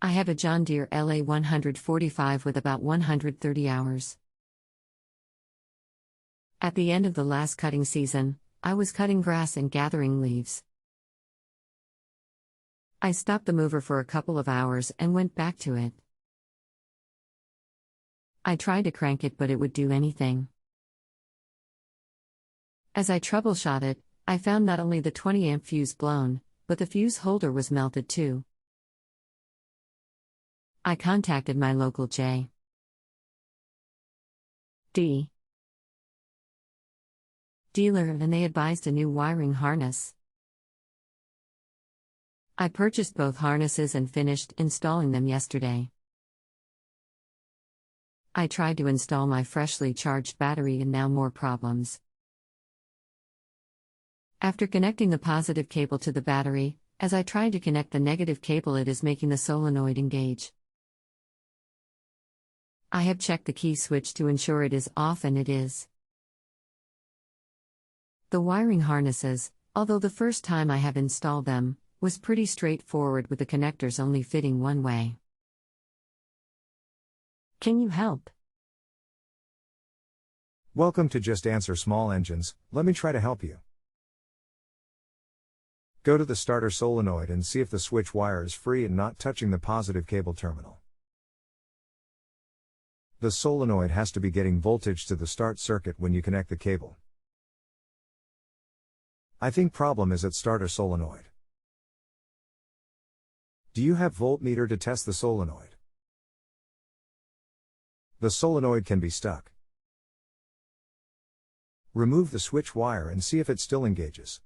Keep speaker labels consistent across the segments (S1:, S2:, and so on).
S1: I have a John Deere LA145 with about 130 hours. At the end of the last cutting season, I was cutting grass and gathering leaves. I stopped the mover for a couple of hours and went back to it. I tried to crank it, but it would do anything. As I troubleshot it, I found not only the 20-amp fuse blown, but the fuse holder was melted too. I contacted my local J. D. dealer and they advised a new wiring harness. I purchased both harnesses and finished installing them yesterday. I tried to install my freshly charged battery and now more problems. After connecting the positive cable to the battery, as I tried to connect the negative cable, it is making the solenoid engage. I have checked the key switch to ensure it is off, and it is. The wiring harnesses, although the first time I have installed them, was pretty straightforward with the connectors only fitting one way. Can you help?
S2: Welcome to Just Answer Small Engines. Let me try to help you. Go to the starter solenoid and see if the switch wire is free and not touching the positive cable terminal. The solenoid has to be getting voltage to the start circuit when you connect the cable. I think problem is at starter solenoid. Do you have voltmeter to test the solenoid? The solenoid can be stuck. Remove the switch wire and see if it still engages.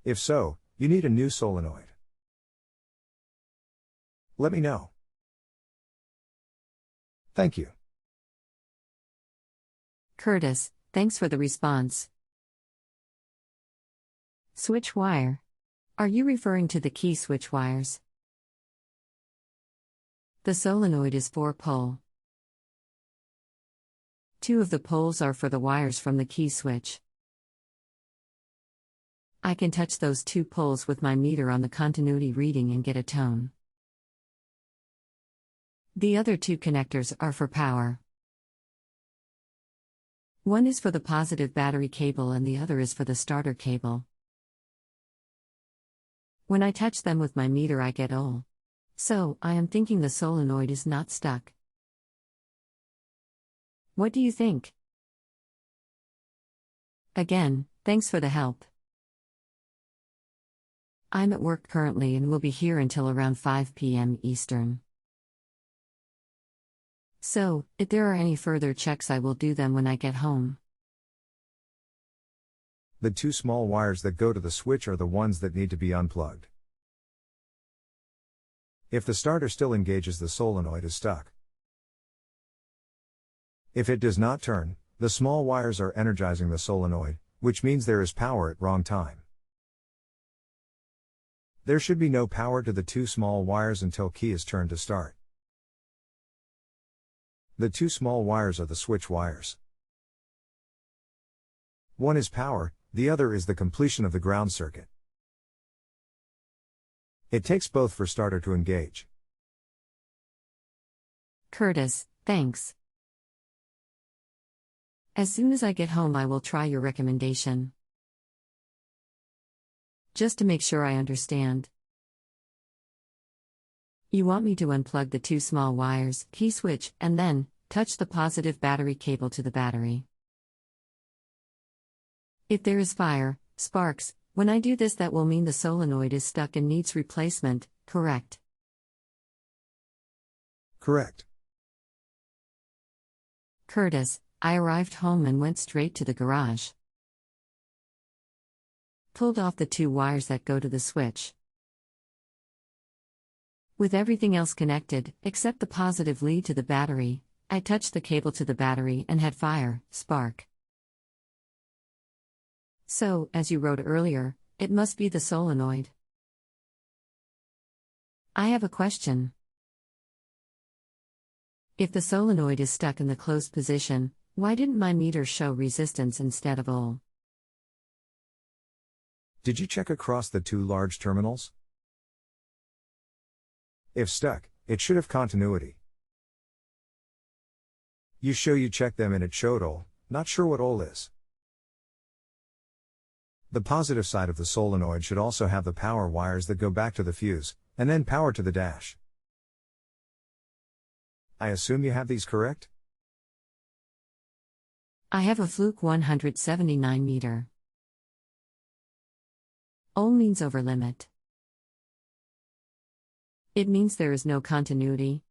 S2: If so, you need a new solenoid. Let me know. Thank you.
S1: Curtis, thanks for the response. Switch wire. Are you referring to the key switch wires? The solenoid is 4-pole. 2 of the poles are for the wires from the key switch. I can touch those 2 poles with my meter on the continuity reading and get a tone. The other 2 connectors are for power. One is for the positive battery cable and the other is for the starter cable. When I touch them with my meter, I get OL. So, I am thinking the solenoid is not stuck. What do you think? Again, thanks for the help. I'm at work currently and will be here until around 5 p.m. Eastern. So, if there are any further checks, I will do them when I get home.
S2: The 2 small wires that go to the switch are the ones that need to be unplugged. If the starter still engages, the solenoid is stuck. If it does not turn, the small wires are energizing the solenoid, which means there is power at wrong time. There should be no power to the 2 small wires until key is turned to start. The 2 small wires are the switch wires. One is power, the other is the completion of the ground circuit. It takes both for starter to engage.
S1: Curtis, thanks. As soon as I get home, I will try your recommendation. Just to make sure I understand. You want me to unplug the 2 small wires, key switch, and then touch the positive battery cable to the battery. If there is fire, sparks, when I do this, that will mean the solenoid is stuck and needs replacement, correct?
S2: Correct.
S1: Curtis, I arrived home and went straight to the garage. Pulled off the 2 wires that go to the switch. With everything else connected, except the positive lead to the battery, I touched the cable to the battery and had fire, spark. So, as you wrote earlier, it must be the solenoid. I have a question. If the solenoid is stuck in the closed position, why didn't my meter show resistance instead of OL?
S2: Did you check across the 2 large terminals? If stuck, it should have continuity. You checked them and it showed all, not sure what all is. The positive side of the solenoid should also have the power wires that go back to the fuse, and then power to the dash. I assume you have these correct?
S1: I have a fluke 179 meter. All means over limit. It means there is no continuity.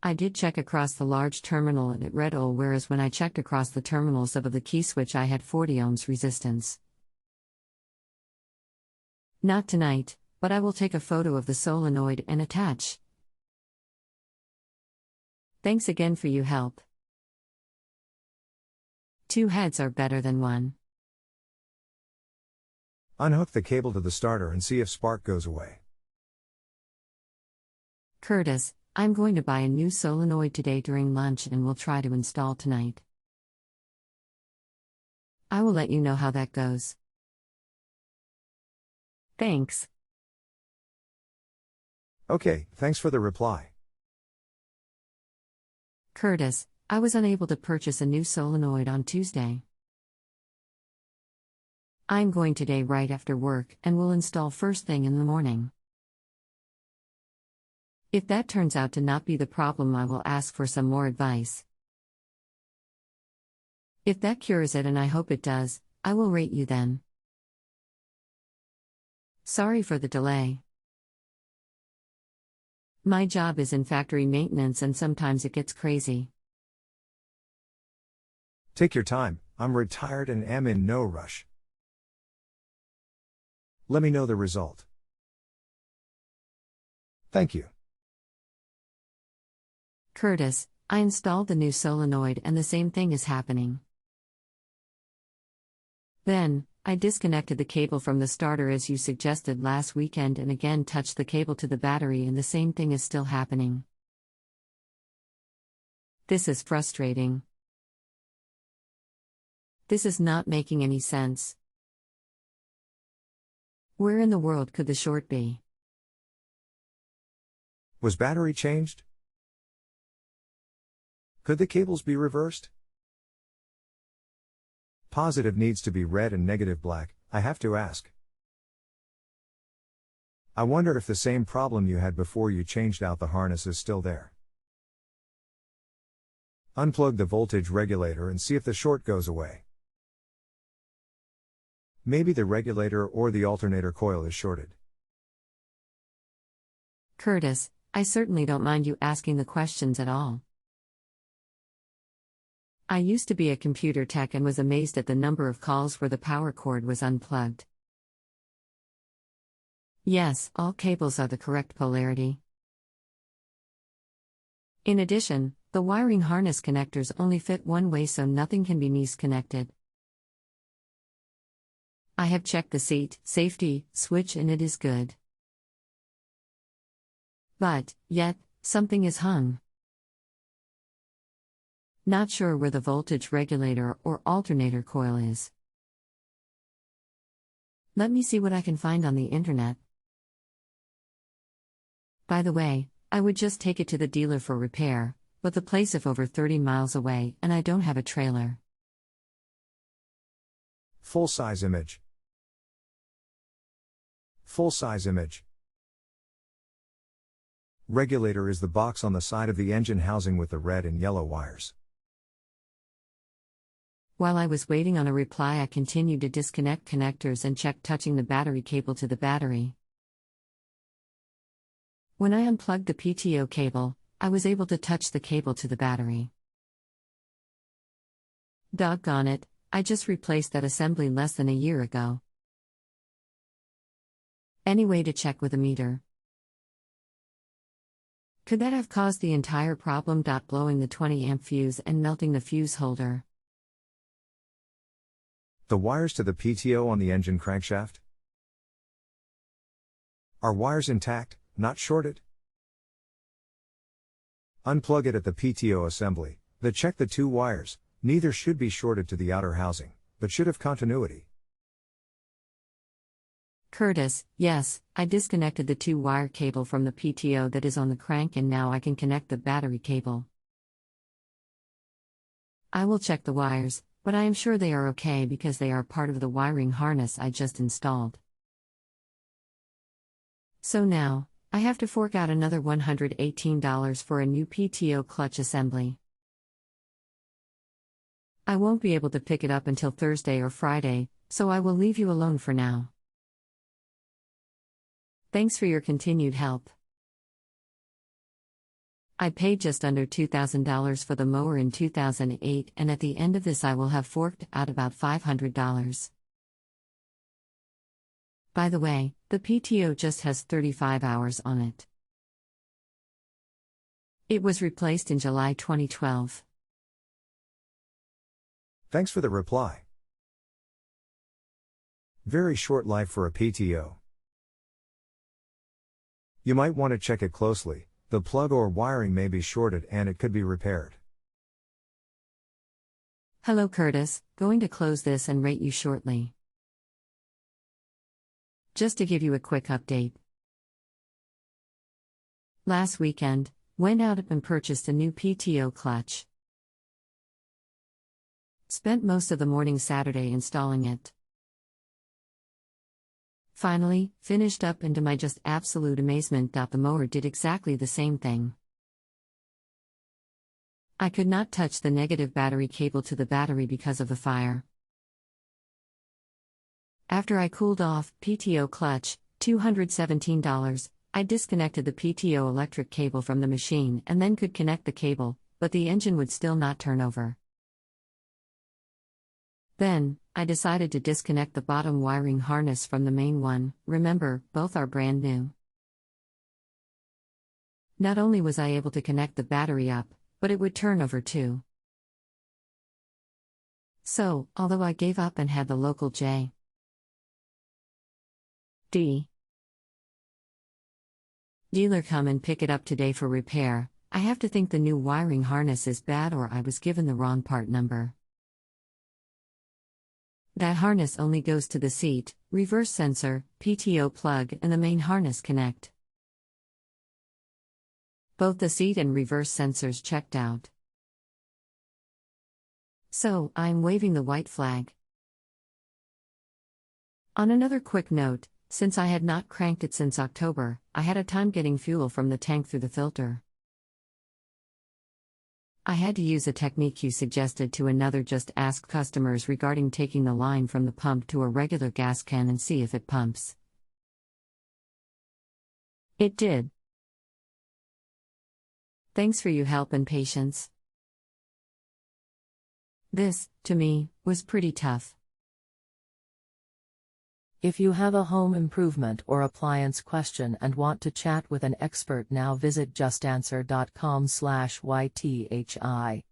S1: I did check across the large terminal and it read all, whereas when I checked across the terminals of the key switch I had 40 ohms resistance. Not tonight, but I will take a photo of the solenoid and attach. Thanks again for your help. 2 heads are better than 1.
S2: Unhook the cable to the starter and see if spark goes away.
S1: Curtis, I'm going to buy a new solenoid today during lunch and will try to install tonight. I will let you know how that goes. Thanks.
S2: Okay, thanks for the reply.
S1: Curtis, I was unable to purchase a new solenoid on Tuesday. I'm going today right after work and will install first thing in the morning. If that turns out to not be the problem, I will ask for some more advice. If that cures it, and I hope it does, I will rate you then. Sorry for the delay. My job is in factory maintenance and sometimes it gets crazy.
S2: Take your time, I'm retired and am in no rush. Let me know the result. Thank you.
S1: Curtis, I installed the new solenoid and the same thing is happening. Then, I disconnected the cable from the starter as you suggested last weekend and again touched the cable to the battery and the same thing is still happening. This is frustrating. This is not making any sense. Where in the world could the short be?
S2: Was battery changed? Could the cables be reversed? Positive needs to be red and negative black, I have to ask. I wonder if the same problem you had before you changed out the harness is still there. Unplug the voltage regulator and see if the short goes away. Maybe the regulator or the alternator coil is shorted.
S1: Curtis, I certainly don't mind you asking the questions at all. I used to be a computer tech and was amazed at the number of calls where the power cord was unplugged. Yes, all cables are the correct polarity. In addition, the wiring harness connectors only fit one way so nothing can be misconnected. I have checked the seat safety switch and it is good. But, yet, something is hung. Not sure where the voltage regulator or alternator coil is. Let me see what I can find on the internet. By the way, I would just take it to the dealer for repair, but the place is over 30 miles away and I don't have a trailer.
S2: Full-size image. Full-size image. Regulator is the box on the side of the engine housing with the red and yellow wires.
S1: While I was waiting on a reply, I continued to disconnect connectors and check touching the battery cable to the battery. When I unplugged the PTO cable, I was able to touch the cable to the battery. Doggone it, I just replaced that assembly less than a year ago. Any way to check with a meter? Could that have caused the entire problem? Blowing the 20 amp fuse and melting the fuse holder.
S2: The wires to the PTO on the engine crankshaft? Are wires intact, not shorted? Unplug it at the PTO assembly, check the 2 wires, neither should be shorted to the outer housing, but should have continuity.
S1: Curtis, yes, I disconnected the 2-wire cable from the PTO that is on the crank and now I can connect the battery cable. I will check the wires, but I am sure they are okay because they are part of the wiring harness I just installed. So now, I have to fork out another $118 for a new PTO clutch assembly. I won't be able to pick it up until Thursday or Friday, so I will leave you alone for now. Thanks for your continued help. I paid just under $2,000 for the mower in 2008, and at the end of this I will have forked out about $500. By the way, the PTO just has 35 hours on it. It was replaced in July 2012.
S2: Thanks for the reply. Very short life for a PTO. You might want to check it closely. The plug or wiring may be shorted and it could be repaired.
S1: Hello Curtis, going to close this and rate you shortly. Just to give you a quick update. Last weekend, went out and purchased a new PTO clutch. Spent most of the morning Saturday installing it. Finally, finished up and to my just absolute amazement, the mower did exactly the same thing. I could not touch the negative battery cable to the battery because of the fire. After I cooled off, PTO clutch, $217, I disconnected the PTO electric cable from the machine and then could connect the cable, but the engine would still not turn over. Then, I decided to disconnect the bottom wiring harness from the main one. Remember, both are brand new. Not only was I able to connect the battery up, but it would turn over too. So, although I gave up and had the local J. D. dealer come and pick it up today for repair, I have to think the new wiring harness is bad or I was given the wrong part number. That harness only goes to the seat, reverse sensor, PTO plug and the main harness connect. Both the seat and reverse sensors checked out. So, I'm waving the white flag. On another quick note, since I had not cranked it since October, I had a time getting fuel from the tank through the filter. I had to use a technique you suggested to another Just Ask customers regarding taking the line from the pump to a regular gas can and see if it pumps. It did. Thanks for your help and patience. This, to me, was pretty tough.
S3: If you have a home improvement or appliance question and want to chat with an expert now, visit justanswer.com/ythi.